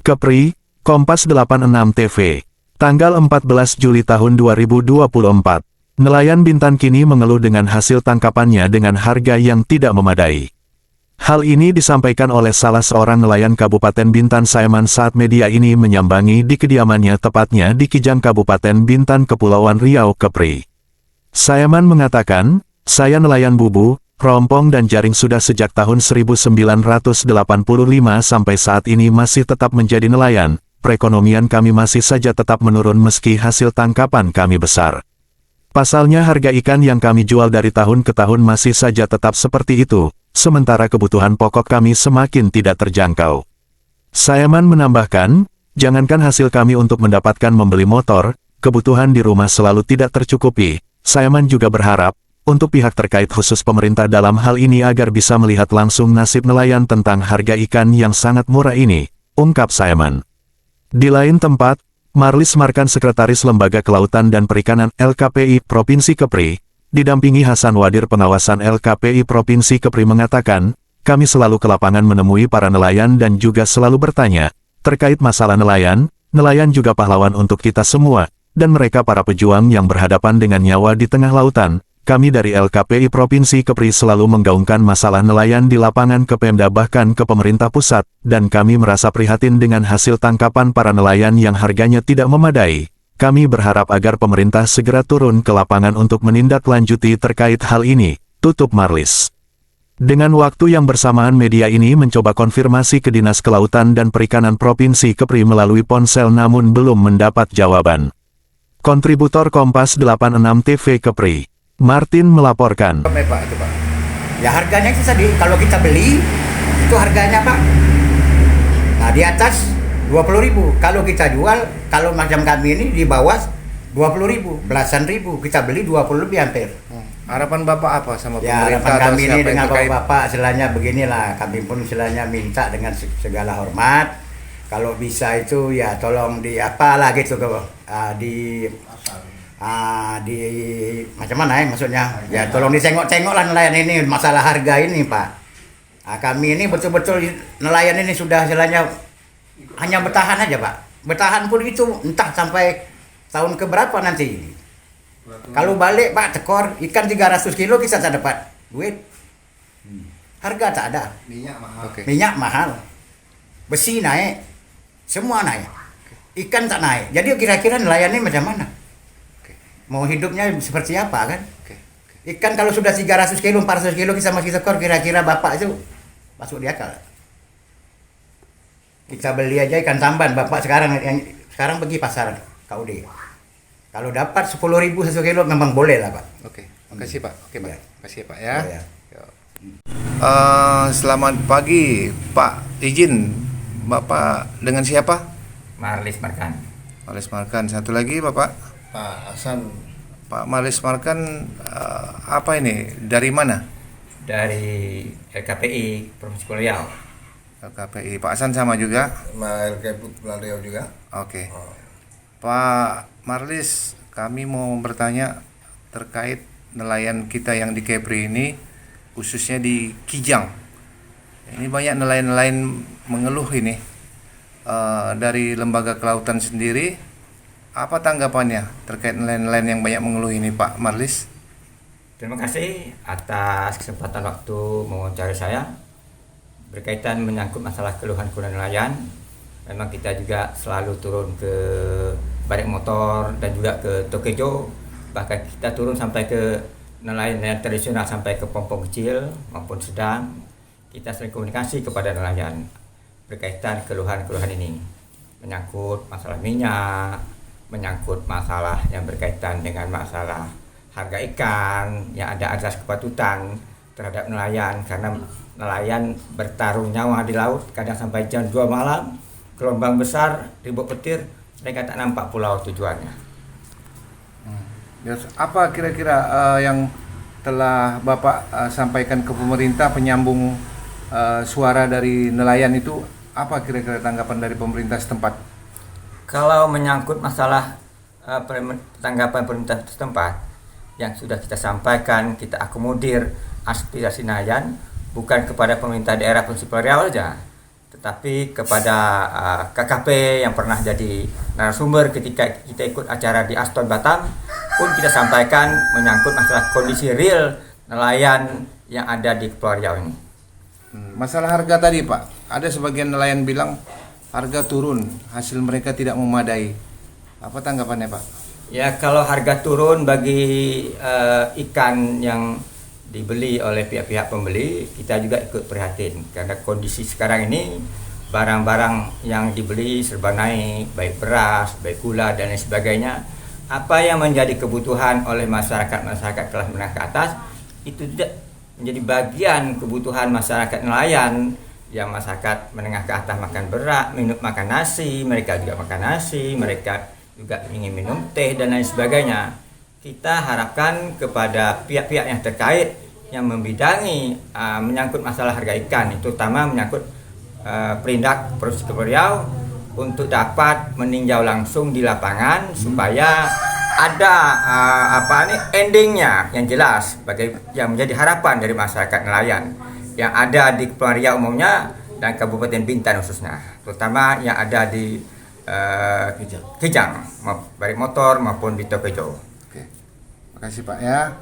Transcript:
Kepri, Kompas 86 TV. Tanggal 14 Juli tahun 2024. Nelayan Bintan kini mengeluh dengan hasil tangkapannya dengan harga yang tidak memadai. Hal ini disampaikan oleh salah seorang nelayan Kabupaten Bintan Sayaman saat media ini menyambangi di kediamannya tepatnya di Kijang Kabupaten Bintan Kepulauan Riau, Kepri. Sayaman mengatakan, "Saya nelayan bubu, rompong dan jaring sudah sejak tahun 1985 sampai saat ini masih tetap menjadi nelayan. Perekonomian kami masih saja tetap menurun meski hasil tangkapan kami besar. Pasalnya harga ikan yang kami jual dari tahun ke tahun masih saja tetap seperti itu, sementara kebutuhan pokok kami semakin tidak terjangkau." Sayaman menambahkan, "Jangankan hasil kami untuk mendapatkan membeli motor, kebutuhan di rumah selalu tidak tercukupi." Sayaman juga berharap, untuk pihak terkait khusus pemerintah dalam hal ini agar bisa melihat langsung nasib nelayan tentang harga ikan yang sangat murah ini, ungkap Sayaman. Di lain tempat, Marlis Markan Sekretaris Lembaga Kelautan dan Perikanan LKPI Provinsi Kepri, didampingi Hasan Wadir Pengawasan LKPI Provinsi Kepri mengatakan, "Kami selalu ke lapangan menemui para nelayan dan juga selalu bertanya, terkait masalah nelayan juga pahlawan untuk kita semua, dan mereka para pejuang yang berhadapan dengan nyawa di tengah lautan. Kami dari LKPI Provinsi Kepri selalu menggaungkan masalah nelayan di lapangan ke Pemda bahkan ke pemerintah pusat, dan kami merasa prihatin dengan hasil tangkapan para nelayan yang harganya tidak memadai. Kami berharap agar pemerintah segera turun ke lapangan untuk menindaklanjuti terkait hal ini," tutup Marlis. Dengan waktu yang bersamaan media ini mencoba konfirmasi ke Dinas Kelautan dan Perikanan Provinsi Kepri melalui ponsel namun belum mendapat jawaban. Kontributor Kompas 86 TV Kepri, Martin melaporkan. Pak, itu Pak. Ya harganya itu tadi, kalau kita beli, itu harganya Pak. Nah di atas 20.000. Kalau kita jual, kalau macam kami ini di bawah 20.000, belasan ribu. Kita beli 20 lebih hampir. Harapan Bapak apa sama Ya pemerintah? harapan kami ini dengan terkait? Bapak istilahnya beginilah. Kami pun istilahnya minta dengan segala hormat. Kalau bisa itu ya tolong di apalah gitu di macam mana ya maksudnya ya tolong ditengok-tengok lah nelayan ini masalah harga ini Pak. Kami ini betul-betul nelayan ini sudah istilahnya hanya bertahan aja Pak. Bertahan pun itu entah sampai tahun keberapa nanti. Kalau balik Pak tekor ikan 300 kilo kita tak dapat duit. Harga tak ada. Minyak mahal. Okay. Minyak mahal. Besi naik. Semua naik. Ikan tak naik. Jadi kira-kira nelayan ini macam mana? Mau hidupnya seperti apa kan? Ikan kalau sudah 300 kilo, 400 kilo kita masih tekor, kira-kira Bapak itu masuk di akal. Kita beli aja ikan tamban Bapak sekarang pergi pasar KUD. Kalau dapat 10.000 1 kilo memang boleh lah Pak. Oke, makasih Pak. Oke Pak, Ya. makasih Pak ya. Ya. Selamat pagi Pak, izin Bapak dengan siapa? Marlis Markan. Marlis Markan. Satu lagi Bapak? Pak Hasan. Pak Marlis Markan, apa ini? Dari mana? Dari LKPI Provinsi Riau. LKPI. Pak Hasan sama juga? LKP Pulau Riau juga. Oke. Pak Marlis, kami mau bertanya terkait nelayan kita yang di Kepri ini, khususnya di Kijang. Ini banyak nelayan-nelayan mengeluh ini. Dari lembaga kelautan sendiri, apa tanggapannya terkait nelayan-nelayan yang banyak mengeluh ini Pak Marlis? Terima kasih atas kesempatan waktu mewawancarai saya berkaitan menyangkut masalah keluhan-keluhan nelayan. Memang kita juga selalu turun ke Barik Motor dan juga ke Tokejo, bahkan kita turun sampai ke nelayan-nelayan tradisional sampai ke pompong kecil maupun sedang. Kita sering komunikasi kepada nelayan berkaitan keluhan-keluhan ini, menyangkut masalah minyak, menyangkut masalah yang berkaitan dengan masalah harga ikan, yang ada azas kepatutan terhadap nelayan, karena nelayan bertaruh nyawa di laut, kadang sampai jam 2 malam, gelombang besar, ribut petir, mereka tak nampak pulau tujuannya. Apa kira-kira yang telah Bapak sampaikan ke pemerintah penyambung suara dari nelayan itu, apa kira-kira tanggapan dari pemerintah setempat? Kalau menyangkut masalah tanggapan pemerintah setempat yang sudah kita sampaikan, kita akomodir aspirasi nelayan bukan kepada pemerintah daerah Provinsi Riau saja, tetapi kepada KKP yang pernah jadi narasumber ketika kita ikut acara di Aston Batam pun kita sampaikan menyangkut masalah kondisi real nelayan yang ada di Kepulauan Riau ini. Masalah harga tadi Pak, ada sebagian nelayan bilang harga turun, hasil mereka tidak memadai. Apa tanggapannya Pak? Ya, kalau harga turun bagi ikan yang dibeli oleh pihak-pihak pembeli, kita juga ikut prihatin karena kondisi sekarang ini barang-barang yang dibeli serba naik, baik beras, baik gula dan lain sebagainya. Apa yang menjadi kebutuhan oleh masyarakat kelas menengah ke atas itu tidak menjadi bagian kebutuhan masyarakat nelayan. Yang masyarakat menengah ke atas makan beras, makan nasi, mereka juga makan nasi, mereka juga ingin minum teh dan lain sebagainya. Kita harapkan kepada pihak-pihak yang terkait yang membidangi menyangkut masalah harga ikan, terutama menyangkut Perindak Provinsi Kepulauan Riau, untuk dapat meninjau langsung di lapangan supaya ada endingnya yang jelas yang menjadi harapan dari masyarakat nelayan yang ada di Kepulauan Riau umumnya dan Kabupaten Bintan khususnya, terutama yang ada di Kijang, baik motor maupun di Tokejo. Oke, makasih Pak ya.